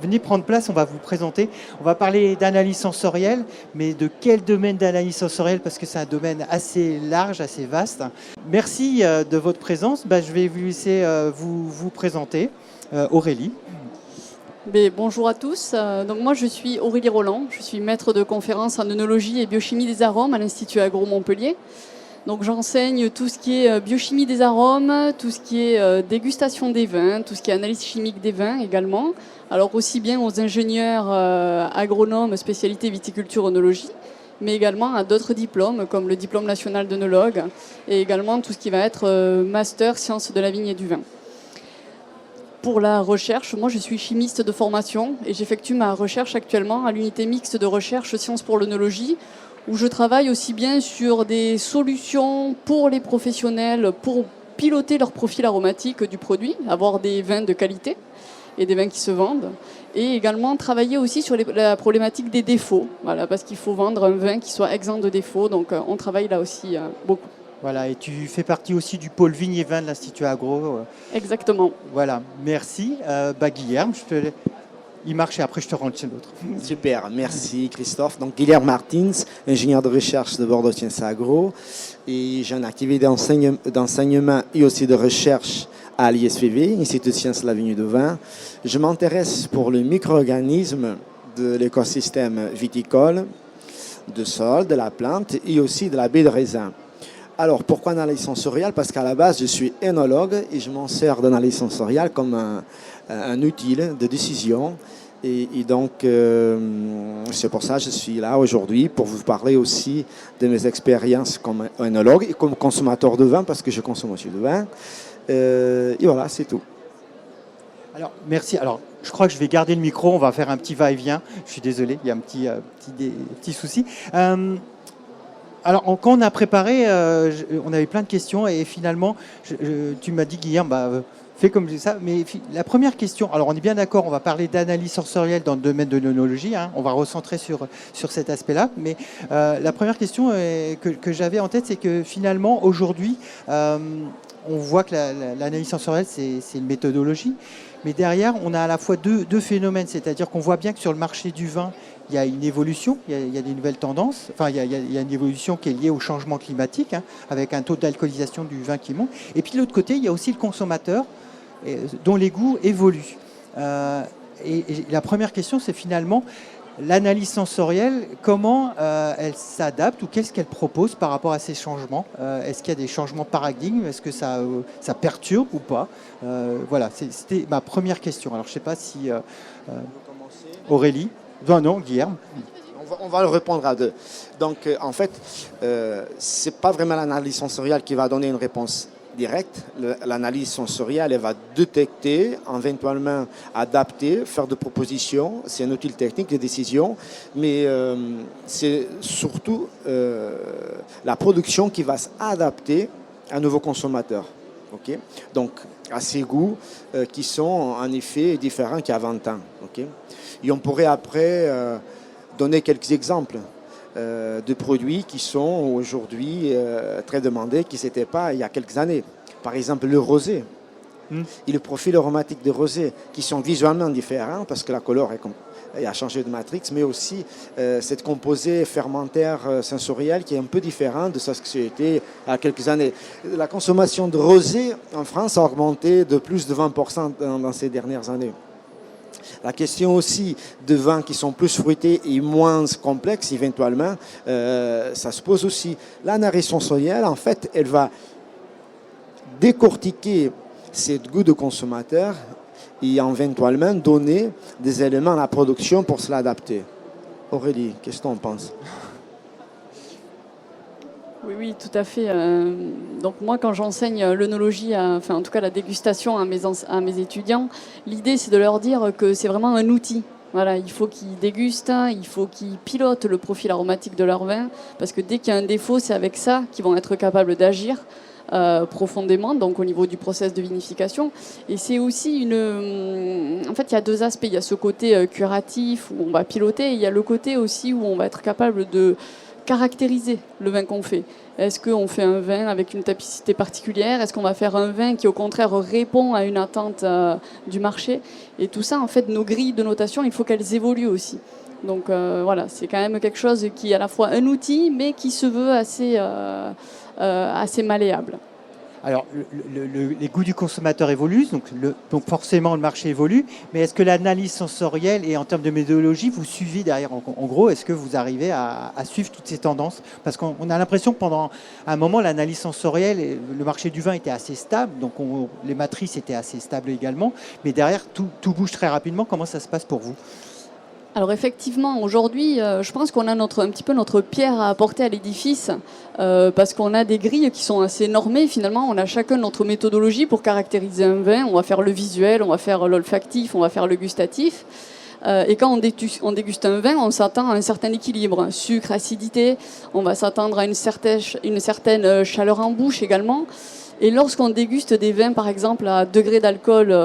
Venez prendre place, on va vous présenter. On va parler d'analyse sensorielle, mais de quel domaine d'analyse sensorielle? Parce que c'est un domaine assez large, assez vaste. Merci de votre présence. Je vais vous laisser vous présenter. Aurélie. Bonjour à tous. Donc moi, je suis Aurélie Roland. Je suis maître de conférence en œnologie et biochimie des arômes à l'Institut Agro Montpellier. Donc j'enseigne tout ce qui est biochimie des arômes, tout ce qui est dégustation des vins, tout ce qui est analyse chimique des vins également. Alors aussi bien aux ingénieurs agronomes spécialité viticulture œnologie, mais également à d'autres diplômes comme le diplôme national d'œnologue et également tout ce qui va être master sciences de la vigne et du vin. Pour la recherche, moi je suis chimiste de formation et j'effectue ma recherche actuellement à l'unité mixte de recherche sciences pour l'œnologie, où je travaille aussi bien sur des solutions pour les professionnels pour piloter leur profil aromatique du produit, avoir des vins de qualité et des vins qui se vendent, et également travailler aussi sur la problématique des défauts, voilà, parce qu'il faut vendre un vin qui soit exempt de défauts, donc on travaille là aussi beaucoup. Voilà, et tu fais partie aussi du pôle vigne et vin de l'Institut Agro. Exactement. Voilà, merci. Guilherme, il marche et après je te rends chez l'autre. Super, merci Christophe. Donc Guilherme Martins, ingénieur de recherche de Bordeaux Sciences Agro, et j'ai une activité d'enseignement et aussi de recherche à l'ISVV, Institut de Sciences de la Vigne et du Vin. Je m'intéresse pour le micro-organisme de l'écosystème viticole, de sol, de la plante et aussi de la baie de raisin. Alors, pourquoi analyse sensorielle? Parce qu'à la base, je suis œnologue et je m'en sers d'analyse sensorielle comme un outil de décision. Et donc, c'est pour ça que je suis là aujourd'hui, pour vous parler aussi de mes expériences comme œnologue et comme consommateur de vin, parce que je consomme aussi du vin. Et voilà, c'est tout. Alors, merci. Alors, je crois que je vais garder le micro. On va faire un petit va-et-vient. Je suis désolé, il y a un petit souci. Alors, quand on a préparé, on avait plein de questions et finalement, tu m'as dit, Guilherme, fais comme ça. Mais la première question, alors on est bien d'accord, on va parler d'analyse sensorielle dans le domaine de l'œnologie, hein, on va recentrer sur cet aspect-là. Mais la première question que j'avais en tête, c'est que finalement, aujourd'hui, on voit que l'analyse sensorielle, c'est une méthodologie. Mais derrière, on a à la fois deux phénomènes, c'est-à-dire qu'on voit bien que sur le marché du vin, il y a une évolution, il y a des nouvelles tendances, enfin il y a une évolution qui est liée au changement climatique, hein, avec un taux d'alcoolisation du vin qui monte. Et puis de l'autre côté, il y a aussi le consommateur dont les goûts évoluent. Et la première question, c'est finalement l'analyse sensorielle, comment elle s'adapte ou qu'est-ce qu'elle propose par rapport à ces changements? Est-ce qu'il y a des changements de paradigme? Est-ce que ça perturbe ou pas? Voilà, c'était ma première question. Alors je ne sais pas si Aurélie. Non, Guilherme. On va le répondre à deux. Donc, en fait, ce n'est pas vraiment l'analyse sensorielle qui va donner une réponse directe. L'analyse sensorielle, elle va détecter, éventuellement adapter, faire des propositions. C'est un outil technique de décision, mais c'est surtout la production qui va s'adapter à un nouveau consommateur. Okay? Donc, à ses goûts qui sont en effet différents qu'il y a 20 ans. Okay? Et on pourrait après donner quelques exemples de produits qui sont aujourd'hui très demandés, qui n'étaient pas il y a quelques années. Par exemple, le rosé et le profil aromatique de rosé, qui sont visuellement différents parce que la couleur a changé de matrix, mais aussi cette composé fermentaire sensoriel qui est un peu différent de ce que c'était il y a quelques années. La consommation de rosé en France a augmenté de plus de 20% dans ces dernières années. La question aussi de vins qui sont plus fruités et moins complexes, éventuellement, ça se pose aussi. L'analyse sensorielle, en fait, elle va décortiquer ces goûts de consommateur et éventuellement donner des éléments à la production pour se l'adapter. Aurélie, qu'est-ce que tu en penses? Oui, tout à fait. Donc moi, quand j'enseigne l'œnologie, enfin en tout cas la dégustation à mes étudiants, l'idée c'est de leur dire que c'est vraiment un outil. Voilà, il faut qu'ils dégustent, il faut qu'ils pilotent le profil aromatique de leur vin, parce que dès qu'il y a un défaut, c'est avec ça qu'ils vont être capables d'agir profondément, donc au niveau du process de vinification. Et c'est aussi en fait, il y a deux aspects. Il y a ce côté curatif où on va piloter, et il y a le côté aussi où on va être capable de caractériser le vin qu'on fait. Est-ce qu'on fait un vin avec une typicité particulière? Est-ce qu'on va faire un vin qui, au contraire, répond à une attente du marché? Et tout ça, en fait, nos grilles de notation, il faut qu'elles évoluent aussi. Donc voilà, c'est quand même quelque chose qui est à la fois un outil, mais qui se veut assez malléable. Alors, les goûts du consommateur évoluent, donc forcément le marché évolue, mais est-ce que l'analyse sensorielle et en termes de méthodologie, vous suivez derrière, en gros, est-ce que vous arrivez à suivre toutes ces tendances? Parce qu'on a l'impression que pendant un moment, l'analyse sensorielle, le marché du vin était assez stable, donc les matrices étaient assez stables également, mais derrière, tout bouge très rapidement. Comment ça se passe pour vous? Alors effectivement, aujourd'hui, je pense qu'on a un petit peu notre pierre à apporter à l'édifice parce qu'on a des grilles qui sont assez normées. Finalement, on a chacun notre méthodologie pour caractériser un vin. On va faire le visuel, on va faire l'olfactif, on va faire le gustatif. Et quand on déguste un vin, on s'attend à un certain équilibre, sucre, acidité. On va s'attendre à une certaine chaleur en bouche également. Et lorsqu'on déguste des vins, par exemple, à degré d'alcool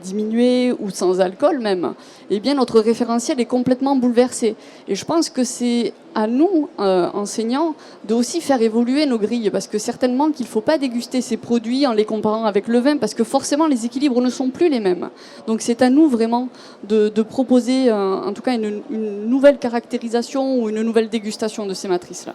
diminué ou sans alcool même, eh bien notre référentiel est complètement bouleversé. Et je pense que c'est à nous, enseignants, de aussi faire évoluer nos grilles, parce que certainement qu'il ne faut pas déguster ces produits en les comparant avec le vin, parce que forcément les équilibres ne sont plus les mêmes. Donc c'est à nous vraiment de proposer, en tout cas, une nouvelle caractérisation ou une nouvelle dégustation de ces matrices-là.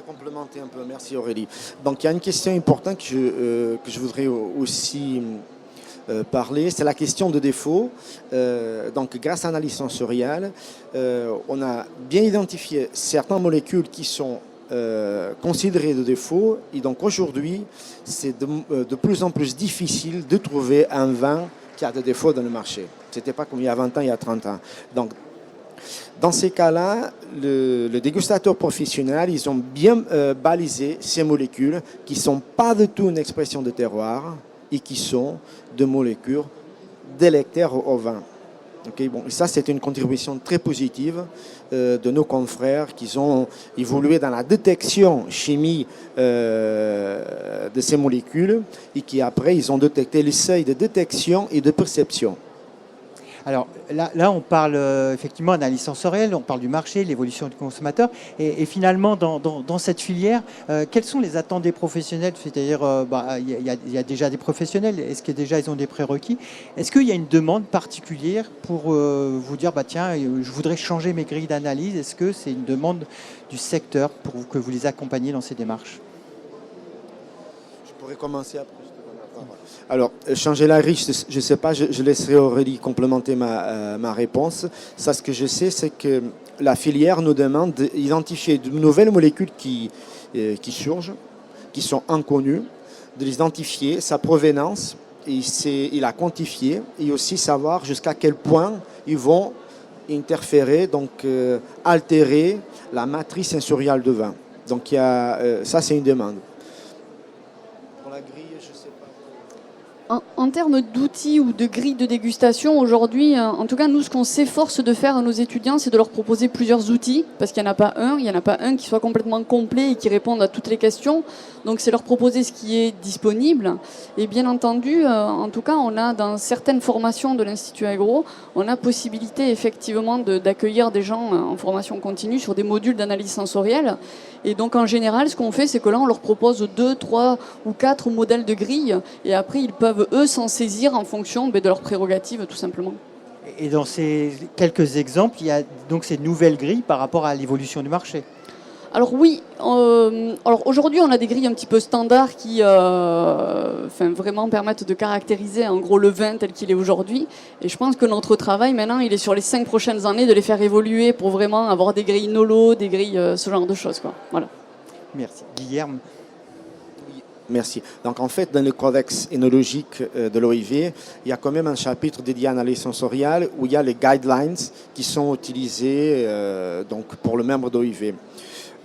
Complémenter un peu, merci Aurélie. Donc il y a une question importante que je voudrais aussi parler, c'est la question de défaut. Donc grâce à l'analyse sensorielle, on a bien identifié certaines molécules qui sont considérées de défaut, et donc aujourd'hui c'est de plus en plus difficile de trouver un vin qui a des défauts dans le marché. C'était pas comme il y a 20 ans, il y a 30 ans. Donc dans ces cas-là, le dégustateur professionnel, ils ont bien balisé ces molécules qui ne sont pas du tout une expression de terroir et qui sont des molécules délétères au vin. Okay, bon, et ça, c'est une contribution très positive de nos confrères qui ont évolué dans la détection chimie de ces molécules et qui, après, ils ont détecté les seuils de détection et de perception. Alors là, on parle effectivement d'analyse sensorielle, on parle du marché, l'évolution du consommateur. Et finalement, dans cette filière, quelles sont les attentes des professionnels? C'est-à-dire, il y a déjà des professionnels. Est-ce que déjà ils ont des prérequis? Est-ce qu'il y a une demande particulière pour vous dire, tiens, je voudrais changer mes grilles d'analyse? Est-ce que c'est une demande du secteur pour que vous les accompagniez dans ces démarches? Je pourrais commencer après. Alors, changer la grille, je ne sais pas, je laisserai Aurélie complémenter ma réponse. Ça, ce que je sais, c'est que la filière nous demande d'identifier de nouvelles molécules qui surgent, qui sont inconnues, de les identifier, sa provenance, et la quantifier, et aussi savoir jusqu'à quel point ils vont interférer, donc altérer la matrice sensorielle de vin. Donc, ça, c'est une demande. Pour la grille, je ne sais pas. En termes d'outils ou de grilles de dégustation, aujourd'hui, en tout cas, nous, ce qu'on s'efforce de faire à nos étudiants, c'est de leur proposer plusieurs outils, parce qu'il n'y en a pas un qui soit complètement complet et qui réponde à toutes les questions. Donc, c'est leur proposer ce qui est disponible. Et bien entendu, en tout cas, on a dans certaines formations de l'Institut Agro, on a possibilité effectivement d'accueillir des gens en formation continue sur des modules d'analyse sensorielle. Et donc, en général, ce qu'on fait, c'est que là, on leur propose 2, 3 ou 4 modèles de grilles, et après, ils peuvent, eux, s'en saisir en fonction de leurs prérogatives, tout simplement. Et dans ces quelques exemples, il y a donc ces nouvelles grilles par rapport à l'évolution du marché. Alors oui, alors aujourd'hui on a des grilles un petit peu standards qui vraiment permettent de caractériser en gros le vin tel qu'il est aujourd'hui. Et je pense que notre travail maintenant il est sur les 5 prochaines années de les faire évoluer pour vraiment avoir des grilles NOLO, des grilles ce genre de choses, quoi. Voilà. Merci. Guilherme. Merci. Donc en fait, dans le codex énologique de l'OIV, il y a quand même un chapitre dédié à l'analyse sensorielle où il y a les guidelines qui sont utilisés donc pour le membre d'OIV.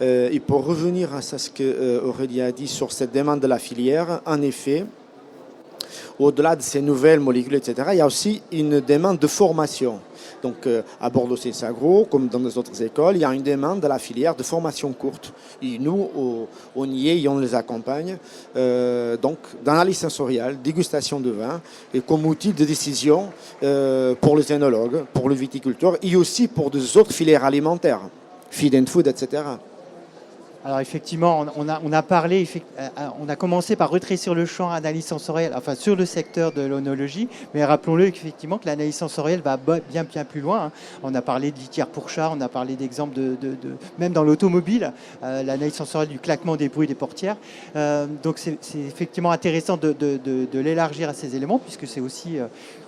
Et pour revenir à ce que Aurélie a dit sur cette demande de la filière, en effet, au-delà de ces nouvelles molécules, etc., il y a aussi une demande de formation. Donc à Bordeaux-Sciences Agro, comme dans les autres écoles, il y a une demande de la filière de formation courte. Et nous, on y est et on les accompagne. Donc d'analyse sensorielle, dégustation de vin, et comme outil de décision pour les œnologues, pour le viticulteur et aussi pour des autres filières alimentaires. feed and food, etc. Alors effectivement, on a parlé, on a commencé par rétrécir le champ analyse sensorielle, enfin sur le secteur de l'onologie, mais rappelons-le effectivement que l'analyse sensorielle va bien plus loin. Hein. On a parlé de litière pour chat, on a parlé d'exemples même dans l'automobile, l'analyse sensorielle du claquement des bruits des portières. Donc c'est effectivement intéressant de l'élargir à ces éléments, puisque c'est aussi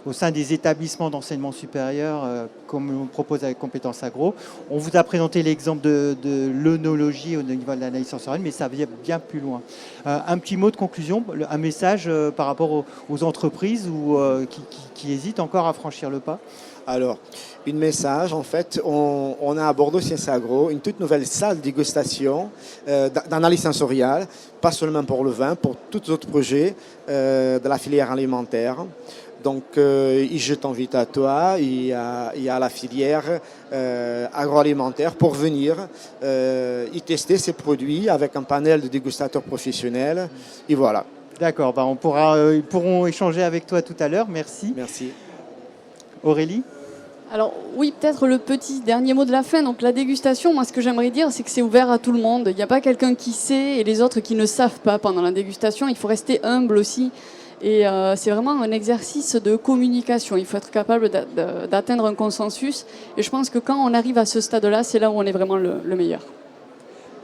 au sein des établissements d'enseignement supérieur, comme on propose avec Compétences Agro. On vous a présenté l'exemple de l'œnologie au niveau de l'analyse sensorielle, mais ça va bien plus loin. Un petit mot de conclusion, un message par rapport aux entreprises qui hésitent encore à franchir le pas. Alors, un message, en fait, on a à Bordeaux Sciences Agro une toute nouvelle salle de dégustation d'analyse sensorielle, pas seulement pour le vin, pour tous les autres projets de la filière alimentaire. Donc, je t'invite à toi et à la filière agroalimentaire pour venir y tester ces produits avec un panel de dégustateurs professionnels. Et voilà. D'accord, ils pourront échanger avec toi tout à l'heure. Merci. Merci. Aurélie ? Alors oui, peut-être le petit dernier mot de la fin. Donc la dégustation, moi ce que j'aimerais dire, c'est que c'est ouvert à tout le monde. Il n'y a pas quelqu'un qui sait et les autres qui ne savent pas pendant la dégustation. Il faut rester humble aussi. Et c'est vraiment un exercice de communication. Il faut être capable d'atteindre un consensus. Et je pense que quand on arrive à ce stade-là, c'est là où on est vraiment le meilleur.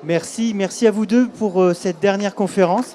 Merci à vous deux pour cette dernière conférence.